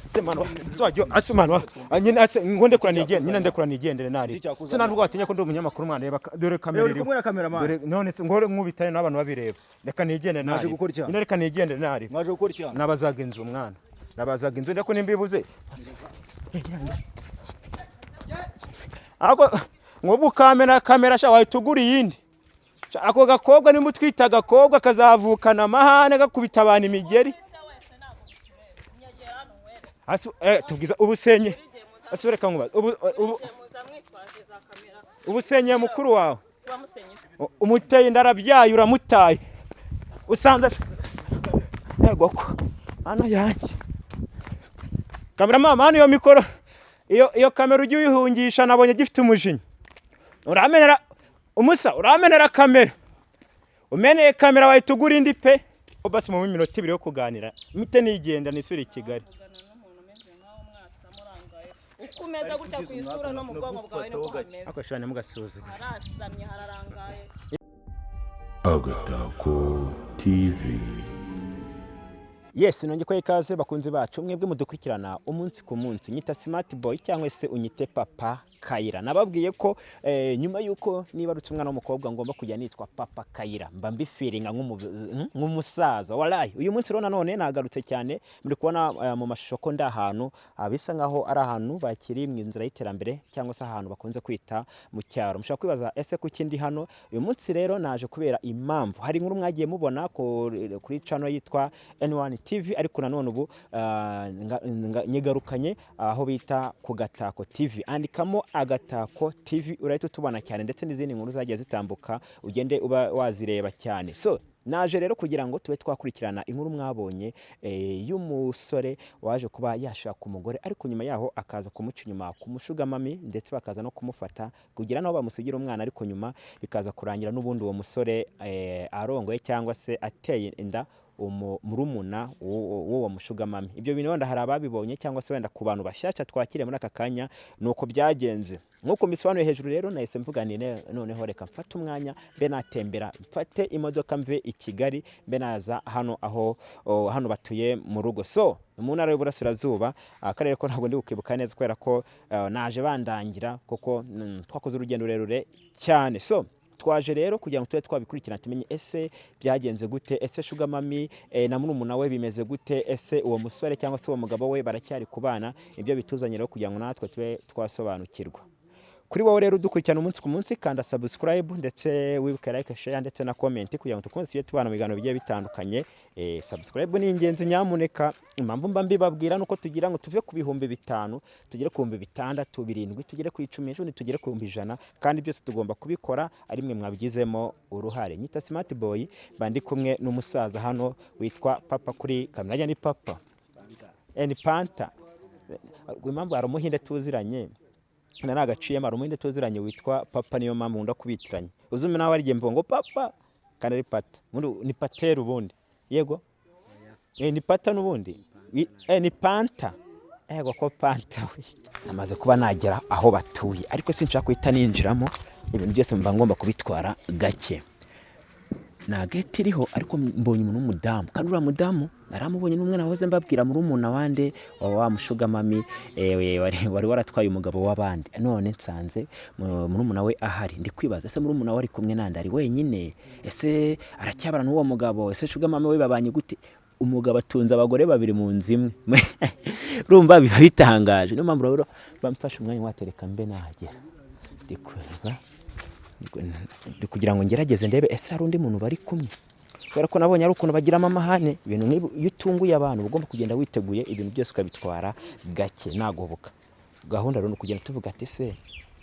Semano swajo asimano nyine ngonde kura nigende nyine ndekura nigendere nari sinanubwo batinya ko ndi umunyamakuru mwana reba dore kamera iri dore none ngore nkubitaye n'abantu babireba reka nigende nari nyine reka nigende nari mwaje gukora cyane nabazaga inzu mwana nabazaga inzu ndako nimbibuze ako ngobu kamera sha wayitugura yindi ako gakobwa nimutwita gakobwa kazavukana amahane gakubita abantu imigeri asu tugiza ubusenye asureka nkuba ubusenye mukuru wawe umuteye ndarabyaye uramutaye usanze yego ko ana yanjye kamera mama yo mikoro iyo kamera ujye uyihungisha nabonye gifite umujinya uramenera umusa uramenera kamera umeneye kamera wayitugura indi pe basi mu minota 2 yo kuganira mite nigenda nisuri Kigali ukumeza gutya kwisura no mu bwongo bwawe no kuhameza akoshane mugasuze harasamye hararangaye Agatako TV. Yes nonge ko ikaze bakunzi bacu mwebwe mudukurikirana umunsi ku munsi nyita smart boy cyangwa se unyite papa Kayira nababwiye ko nyuma yuko niba rutse umwana w'umukobwa ngomba kujya nitwa papa Kayira mba mbifiringa nk'umusaza wallahi uyu munsi rona none nagarutse cyane muri kubona mu mashusho ko ndahantu abisa ngaho ari ahantu bakiri mu inzira y'iterambere cyangwa se ahantu bakunze kwita mu cyaro mushaka kwibaza ese kuki ndi hano uyu munsi rero naje kubera impamvu hari inkuru mwagiye mubona kuri channel yitwa N1 TV ariko nanone ubu nyigarukanye aho bita ku Gatako TV andikamo Agatako TV urahita tubana cyane ndetse n'izindi nkuru zagiye zitambuka ugende uba wazireba cyane so naje rero kugira ngo tube twakurikirana inkuru mwabonye y'umusore waje kuba yashaka umugore ariko nyuma yaho akaza kumuca inyuma kumushuga mami ndetse bakaza no kumufata kugira naho bamusigira umwana ariko nyuma bikaza kurangira n'ubundi uwo musore arongoye cyangwa se ateye inda murumuna wo mushuga mami ibyo bintu wenda hari ababibonye cyangwa se wenda ku bantu bashyashya twakire muri aka kanya nuko byagenze nkuko misobanuye hejuru rero nahise mvuganire noneho reka mfata umwanya mbe natembera mfate imodoka mve i Kigali mbe naza hano aho hano batuye mu rugo so mu ntara y'Uburasirazuba akarere ko ntabwo ndi gukibuka neza kubera ko naje bandangira kuko twakoze urugendo rurerure cyane so twaje rero kugira ngo tube twabikurikirana tumenye ese byagenze gute ese shuga mami na murumuna we bimeze gute ese uwo musore cyangwa se uwo mugabo we baracyari kubana ibyo bituzanye rero kugira ngo natwe tube twasobanukirwa kuri wowe rero dukurikirana umunsi ku munsi kanda subscribe ndetse wibuke like share ndetse na comment kugira ngo tukomeze tubana mu biganiro bigiye bitandukanye subscribe ni ingenzi nyamuneka impamvu mba mbibabwira nuko tugira ngo tuve ku bihumbi 5 tugere ku bihumbi 6 7 tugere ku 10 ejo tugere ku bihumbi 100 kandi byose tugomba kubikora ari mwe mwabigizemo uruhare nyita smart boy bandi kumwe n'umusaza hano witwa papa kuri kamera ni papa ni panta impamvu ari umuhinde tuziranye na agaciye mara umuhinde tuziranye witwa papa niyo mpamvu unda kubitiranye uzume nawe ari ngo papa kandi ari pata ni patera ubundi yego ni pata nubundi ni panta yego ko panta we namaze kuba nagera aho batuye ariko sinshaka kwita ninjiramo ibintu byose mba ngomba kubitwara gake na gate iriho ariko mbonye umuntu w'umudamu kandi ura mudamu naramubonye n'umwana wahoze mbabwira muri umuna wande wa mushuga mami wari waratwaye umugabo w'abandi none nsanze muri umuna we ahari ndi kwibaza ese muri umuna wari kumwe nande ari wenyine ese aracyabara n'uwo mugabo ese shuga mami we babanye gute umugabo atunze abagore babiri mu nzimwe urumva biba bitangaje niyo mpamvu rero bamfashe umwanya watereka mbe nahagera ndikureba kugira ngo ngerageze ndebe ese hari undi muntu bari kumwe kubera ko nabonye ari ukuntu bagiramo amahane ibintu nk'iyo utunguye abantu ugomba kugenda witeguye ibintu byose ukabitwara gake nagoboka gahunda rero kugenda tuvuga ati se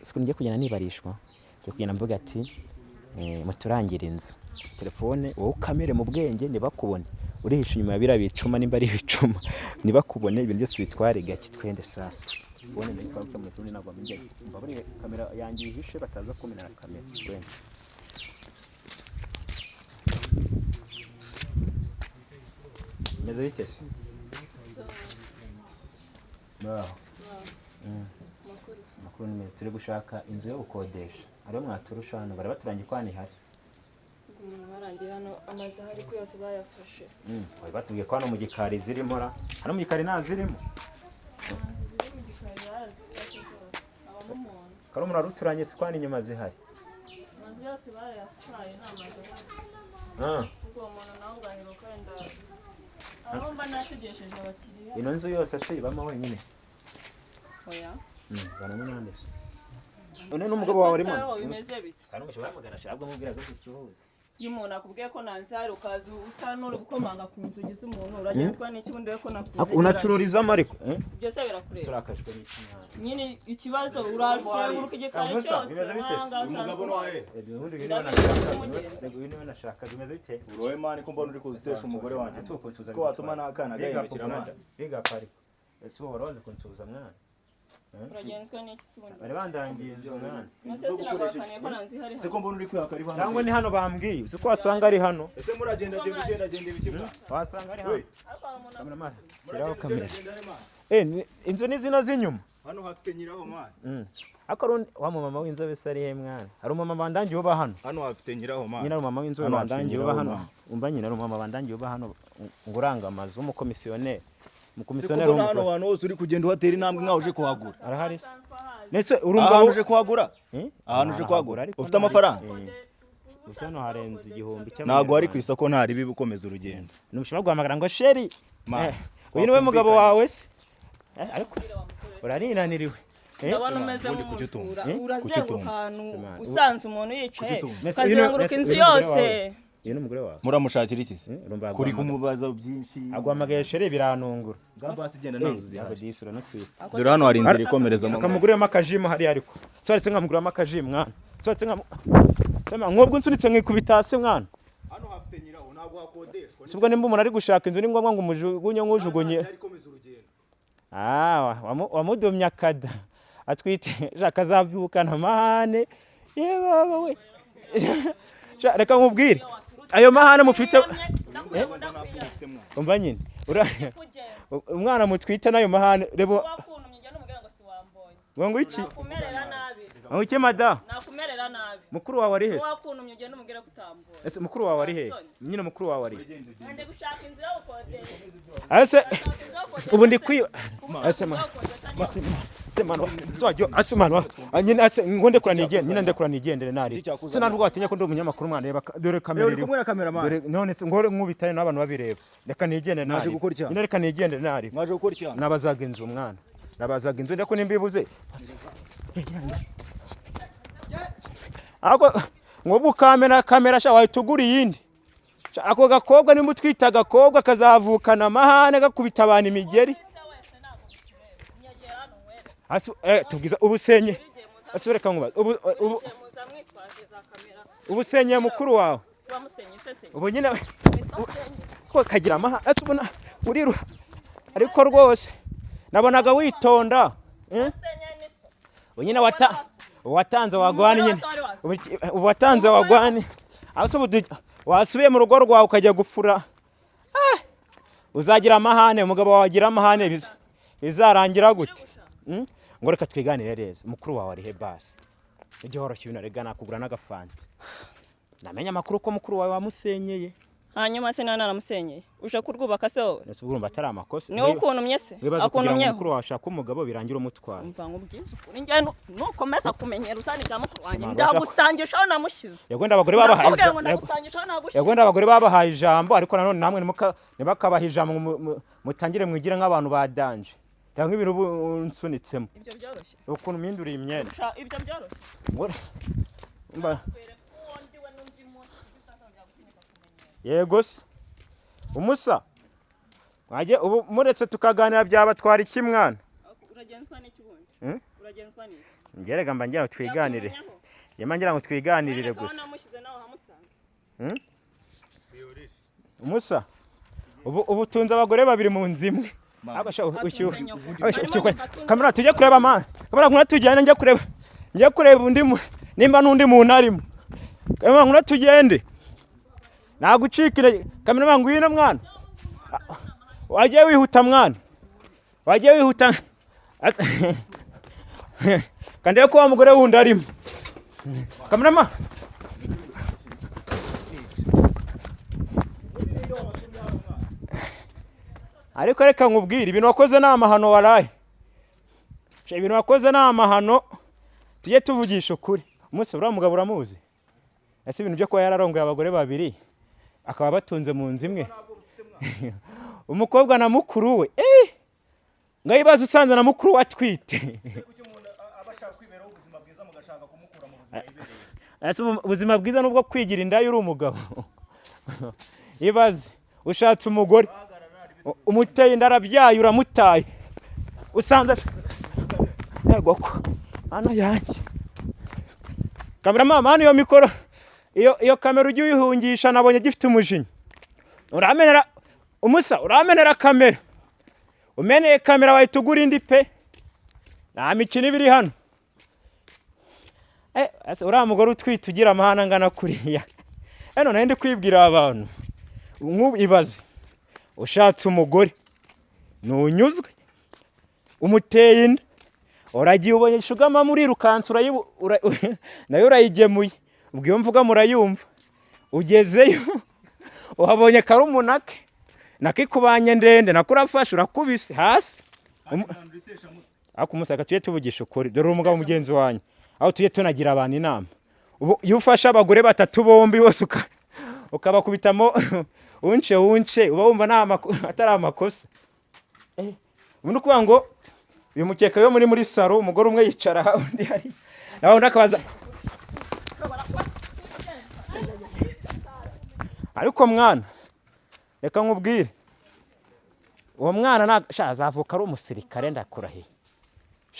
siko ngiye kugenda nibarishwa cyo kugenda mvuga ati muturangire inzu telefone wowe kamere mu bwenge ntibakubone urihisha inyuma ya birabicuma nimba ari ibicuma ntibakubone ibintu byose bitware gake twende sasa ubone ndikwaruka mu tundi nagwa mbye mbabure kamera yangiye ihishe bataza kumena kamera twende meze bitese makuru ni turi gushaka inzu yo gukodesha ari mwaturusha hano bari baturangiye kwani hari wanjye hano amazi ahari ko yose bayafashe. Bari batubwiye ko hano mu gikari zirimo ra. Hano mu gikari nta zirimo. Karo muraruturanye si kwani inyuma zihari. Amazi yose bayafaye nta mazi ahari. Ubwo umuntu nawe ngahiro kwenda. Aho mba nategesheje abakiriya. Ino nzu yose ashibamo wenyine. Oya. Bana n'andi. None n'umugabo wawe arimo. Bimeze bite? Kandi mushobora mugana shabwo mubwira zo gusuhuza. Iyo umuntu akubwiye ko nanze hari ukaza usa n'uri gukomanga ku nzugi z'umuntu uragenzwa n'iki bundi we ko nakuze. Unacururiza amariko byose birakureba. Surakajwe n'ikinyana. Nyine ikibazo urazenguruka igikari cyose. Umugabo wawe. Ubundi ibintu nashaka bimeze bite? Uroye mani ko mbona uri kuzitesha umugore wanjye. Ko watuma nakana gahindukira mwana. Biga pari. Ese woroze kunsubiza mwana. Uragenzwa n'iki sibundi? Bari bandangiye inzu mwana. Nose sinakakaniye ko nanze hari. Se ko mbona uri kwihaka ari hano. Cyangwa ni hano bambwiye. Uzi ko wasanga ari hano. Ese muragenda ibikimwa. Wasanga ari hano. Kamera kiraho kamera. Mani. Inzu ni zino zinyuma. Hano hafite nyiraho mani. Akaro wa mama w'inzobe sari he mwana. Hari umama bandangiye uba hano. Hano hafite nyiraho mani. Nyina umama w'inzobe bandangiye uba hano. Umba nyina umama bandangiye uba hano nguranga amazu umukomisiyoneri. Umukomisiyoneri wo hano hano hose uri kugenda uhatera intambwe nkaho uje kuhagura. Arahari se. Netse urumva uje kuhagura? Ahantu uje kuhagura. Ufite amafaranga? Usano harenze igihumbi cy'amahanga. Nago ari ku isoko ntari bibi ukomeza urugendo. Nushobora guhamagara ngo sheri. Uyu niwe mugabo wawe se? Ariko urarinaniriwe. Ndabona umeze nk'umusura urazenguruka ahantu usanze umuntu yicaye ukazenguruka inzu yose. Iyo n'umugore wawe muramushakira iki se? Kuri kumubaza byinshi. Agwamagaye sheri biranungura. Gabasi genda nanzuzi. Abadisura no twita. Dore hano hari inzira ikomereza mu. Akamugurira amakajimo hari ariko. Soretse nkamugurira amakajimo mwana. Soretse Sema nkobwo nsunitse nkikubita hasi mwana. Hano hafite nyiraho ntabwo hakodeshwa. Sibwo nimba umuntu ari gushaka inzu ni ngombwa ngo umujugunye nk'ujugunye. Wamudomya kada. Atwite jaka zavyukana amahane. Ye baba we. Reka nkubwire. Ayo mahane mufite umva nyine umwana mutwite nayo mahane rebo ngo iki ngo iki mada nakumerera nabi mukuru wawe ari he wakuntumye ugenda umubwira kutamboye ese mukuru wawe ari he nyine mukuru wawe ari nje gushaka inzu yo gukodesha ase ubu ndi kwiba ase semano swajo asemano anyine ase ngonde kura nigende nyine ndekura nigendere nari sinandwa atinya ko ndi umunyamakuru mwana reba dore kamera iri dore none ngore nkubitaye n'abantu babireba reka nigende nari nyine reka nigende nari mwaje gukora iki nabazaga inzu mwana nabazaga inzu ndeko nimbibuze ako ngobu kamera sha wayitugura yindi ako gakobwa nimutwita gakobwa kazavukana mahane gakubita abantu imigeri asu tugiza ubusenye asureka nkubaza ubusenye mukuru wawe ubu nyine ko kagira amaha asubona uriru ariko rwose nabonaga witonda unyine watanze wagwani nyine watanze wagwani asubudu wasubiye mu rugo rwawe ukajya gufura uzagira amahane umugabo wagira amahane bizarangira gute ngo reka twiganire reza mukuru wawe ari he basi igihoroshye ibintu rega nakugura n'agafanta namenya amakuru ko mukuru wawe wamusenyeye hanyuma se nana naramusenyeye uje kurwubaka se wowe urumva atari amakosa ni ukuntumye se akuntumye mukuru wawe ashaka umugabo birangira umutwara umva nkubwiza ukuri njye nukomeza kumenyera usani bwa mukuru wanjye ndagusangisha aho namushize yagwenda abagore babahaye ijambo ariko nanone namwe ntibakabaha ijambo mutangire mwigira nk'abantu badanje cyangwa ibintu unsunitsemo ibyo byoroshye ukuntu mpinduriye imyenda ibyo byoroshye yego se umusa mwaje ubu muretse tukaganira byabatwara iki mwana uragenzwa n'iki bundi uragenzwa n'iki ngerega mba ngira twiganire yema ngira ngo twiganirire gusa umusa ubu tunze abagore babiri mu nzimwe kamera tujye kureba amana kamera nkuna tujyane njye kureba undi nimba n'undi muntu arimo kamera nkuna tugende nagucikire kamera ngwino mwana wagiye wihuta mwana wagiye wihuta kandi ko wa mugore wundi arimo kamera ariko reka nkubwire ibintu wakoze ni amahano waraye. Ibintu wakoze ni amahano, tujye tuvugisha ukuri. Umunsi uriya mugabo uramuzi? Ese ibintu byo kuba yararongoye abagore babiri akaba batunze mu nzu imwe. Umukobwa na mukuru we ngayibaza usanze na mukuru watwite. Ubuzima bwiza nubwo kwigira inda y'uri umugabo. Ibaze ushatse umugore umuteye inda arabyaye uramutaye usanze yego ko ana yanjye cameraman iyo mikoro iyo kamera ujye uyihungisha nabonye gifite umujinya. Uramenera umusa uramenera kamera umeneye kamera wahita ugura indi pe nta mikino ibiri hano. Uriya mugore utwite ugira amahane angana kuriya none ndi kwibwira abantu nk'ubu ibaze ushatse umugore nunyuzwe umuteye inda uragiye ubonye shugama muri rukansu nayo urayigemuye ubwo iyo mvuga murayumva ugezeyo uhabonye karumunake nakikubanye ndende nakurafashe urakubise hasi akumusaka tuye tuvugisha ukuri dore umugabo mugenzi wanyu aho tuye tunagira abantu inama iyo ufashe abagore batatu bombi bose ukabakubitamo unce uba wumva atari amakosa. Ubundi kuvuga ngo uyu mukeka yo muri saro umugore umwe yicara undi hari nawe undi akabaza ariko mwana reka nkubwire uwo mwana azavuka ari umusirikare ndakurahiye.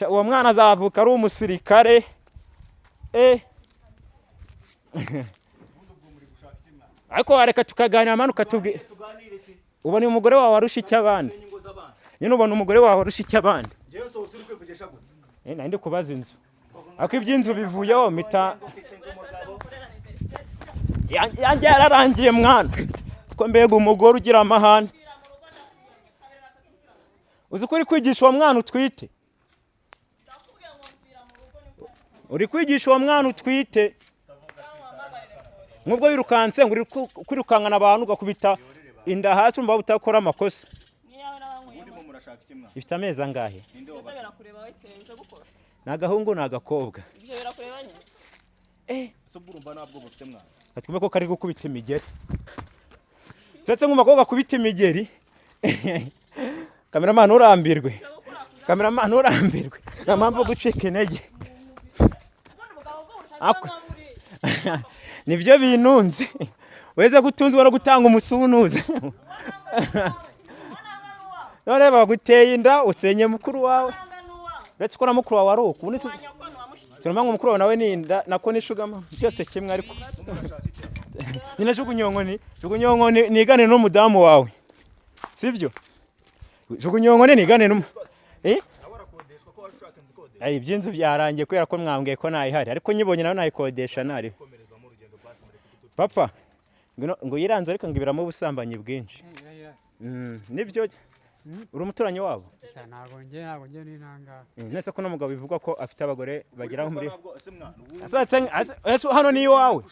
Uwo mwana azavuka ari umusirikare ariko wareka tukaganira manu ukatubwira ubona umugore wawe warusha icyo abandi nyine ubona umugore wawe warusha icyo abandi ndi kubaza inzu ariko iby'inzu bivuyeho mita yanjye yararangiye mwana ko mbega umugore ugira amahane. Uzi ko uri kwigisha uwo mwana utwite uri kwigisha uwo mwana utwite nk'ubwo wirukanse ngo uri kwirukankana abantu ugakubita inda hasi umva utakora amakosa. Ifite amezi angahe? Ni agahungu ni agakobwa. Atwumve ko kari gukubita imigeri setse nk'umukobwa akubita imigeri. Cameraman urambirwe nta mpamvu gucika intege nibyo binunze weze gutunze wara gutanga umusunuze none baguteye inda usenye mukuru wawe uretse ko na mukuru wawe ari uku ubundi turumanga mukuru wawe nawe ninda nako nishugama byose kimwe ariko nyine jugunyongo nigane n'umudamu wawe sibyo jugunyongo nigane iby'inzu byarangiye kubera ko mwambwiye ko ntayihari ariko nyibonye nawe nayikodesha ntari papa ngo yiranze ariko ngo ibiramo ubusambanyi bwinshi nibyo uri umuturanyi wabo ntabwo njye n'intanga nese ko n'umugabo bivuga ko afite abagore bagera muri hano ni iwawe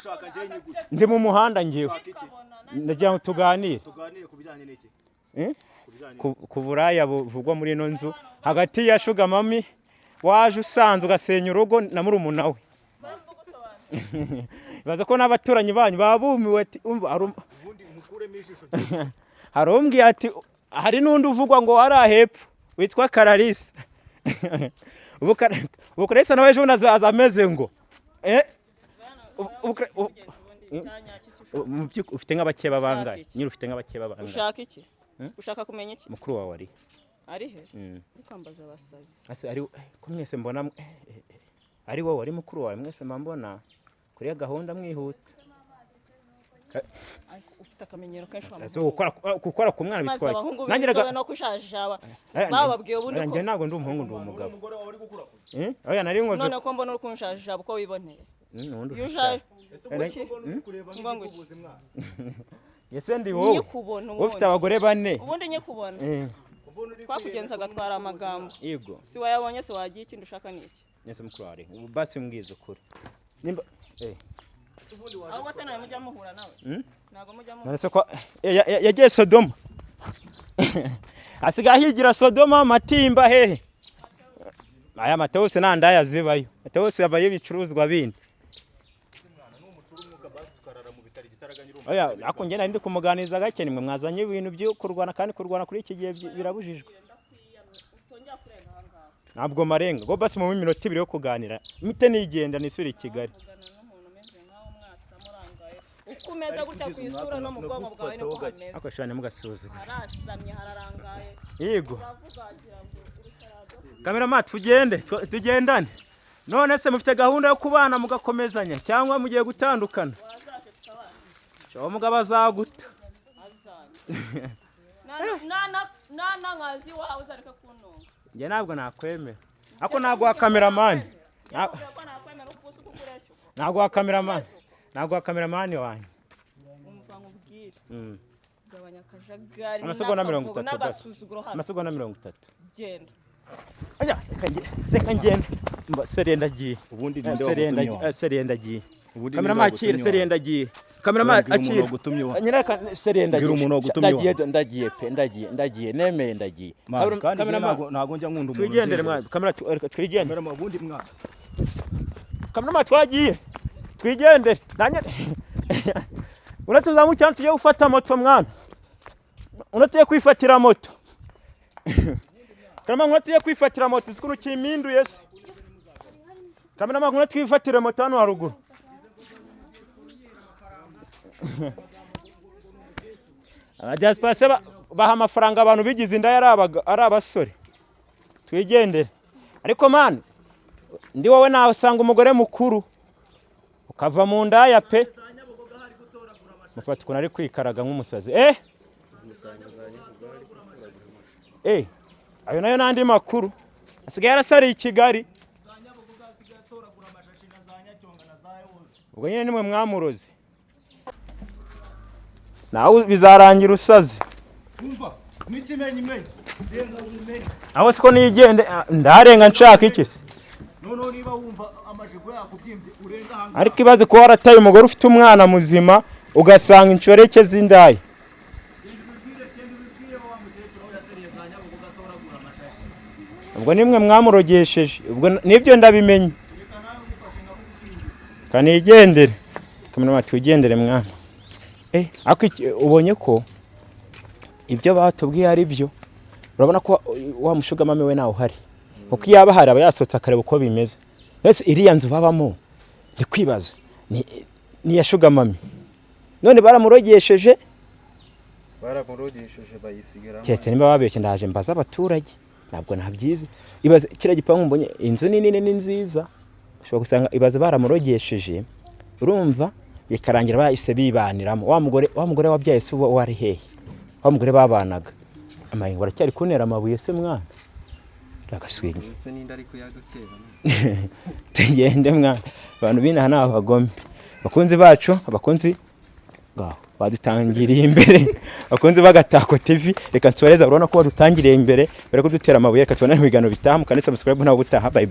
ndi mu muhanda ngewe ndagira ngo tuganire ku buraya buvugwa muri ino nzu hagati ya Shugamami waje usanze ugasenya urugo na murumuna we baza ko n'abaturanyi banyu babumiwe ati harumbwiye ati hari n'undi uvugwa ngo wari ahepfo witwa Kararisa ubu Kararisa nawe ejo nazaza ameze ngo ufite nk'abakeba bangahe nyine ufite nk'abakeba bangahe ushaka iki ushaka kumenya iki mukuru wawe ari he ukambaza abasazi ase ari ko mwese mbona ari wowe ari mukuru wawe mwese mbona kuri gahunda mwihuta ufite akamenyero kenshi gukora ku mwana bitwaye nanjye no kushajaba bababwiye ubundi ko nanjye ntago ndi umuhungu ndi umugabo oya nari nkoze none ko mbona uri kunshajaba uko wiboneye yushaje ngo yese ndi wowe ufite abagore bane ubundi nyekubona twakugenzaga twara amagambo yego si wayabonye se wagiye ikindi ushaka niki nese mukuru wari basi mbwiza ukuri nimba aho wase nawe mujya muhura nawe ntago mujya muhura nese ko yagiye Sodoma asigaye higira Sodoma Matimba hehe aya Matewose nandaya zibayo Matewose yabaye ibicuruzwa bindi oya ako ngena ndi kumuganiza gake nimwe mwazanye ibintu byo kurwana kandi kurwana kuri iki gihe birabujijwe ntabwo marenga go basi mu minota 2 yo kuganira mite nigenda nisuri i Kigali ukumeza gutya ku isura no mu bwonko bwawe no kuhameza akoshane mugasuza harasamye hararangaye yego kameraman tugendane none se mufite gahunda yo kubana mugakomezanya cyangwa mugiye gutandukana cyo mugabo azaguta nana nkazi wawe uzareka kunonga nge ntabwo nakwemera ako ntabwo wa cameraman ntabwo wa cameraman wanyu umva nkubwira gabanya akajagari amasegonda 30 n'agasuzuguro hano amasegonda 30 genda aya reka ngende serenda giye ubundi ndende serenda giye cameraman akire serenda giye cameraman akire nyiraka serenda giye ndagiye nemeye ndagiye ntago njya nkunda umuntu twigendere mwana kamera twigendere ubundi mwana cameraman twagiye twigendere nanye uratuza mu cyane tuje gufata moto mwana unatuye kwifatira moto cameraman unatuye kwifatira moto sikuru kiminduye se cameraman unatuye kwifatira moto hano haruguru abadiaspora baha amafaranga abantu bigize inda ari abasore twigendere ariko man ndi wowe nawe usanga umugore mukuru ukava mu ndaya pe mufata ukuntu ari kwikaraga nk'umusazi ayo nayo nandi makuru asigaye yarasariye i Kigali ubwo nyine nimwe mwamuroze nawe bizarangira usaze umva n'ikimenyimenyi aho siko nigende ndarenga nshaka iki se none niba wumva amajigo yakubyimbye urenga hanga ariko ibaze ko warataye umugore ufite umwana muzima ugasanga inshoreke z'indaya ubwo nimwe mwamurogesheje ubwo nibyo ndabimenye kanigendere kamera twigendere mwana ako ubonye ko ibyo batubwiye ari byo urabona ko wa mushuga mame we nawe uhari uko yaba hari aba yasotse akareba uko bimeze ese iriya nzu babamo ndi kwibaza ni yashuga mame none baramurogesheje bayisigaramo cyetse nimba babeshye ndaje mbaza abaturage ntabwo nabyize ibaze kira gipangu mbonye inzu nini nziza ushobora gusanga ibaze baramurogesheje urumva bikarangira bahise bibaniramo wa mugore wabyaye se uwo wari hehe wa mugore babanaga amaye ngo aracyari kunera amabuye se mwana agaswinga se ninda ariko yagatera tugende mwana abantu binaha n'abagome bakunzi bacu abakunzi ngaho badutangiriye imbere bakunzi bagatako TV reka nsoreza urabona ko badutangiriye imbere bare kudutera amabuye reka tubona ibiganiro bitaha mukanditse subscribe nawo gutaha bye bye.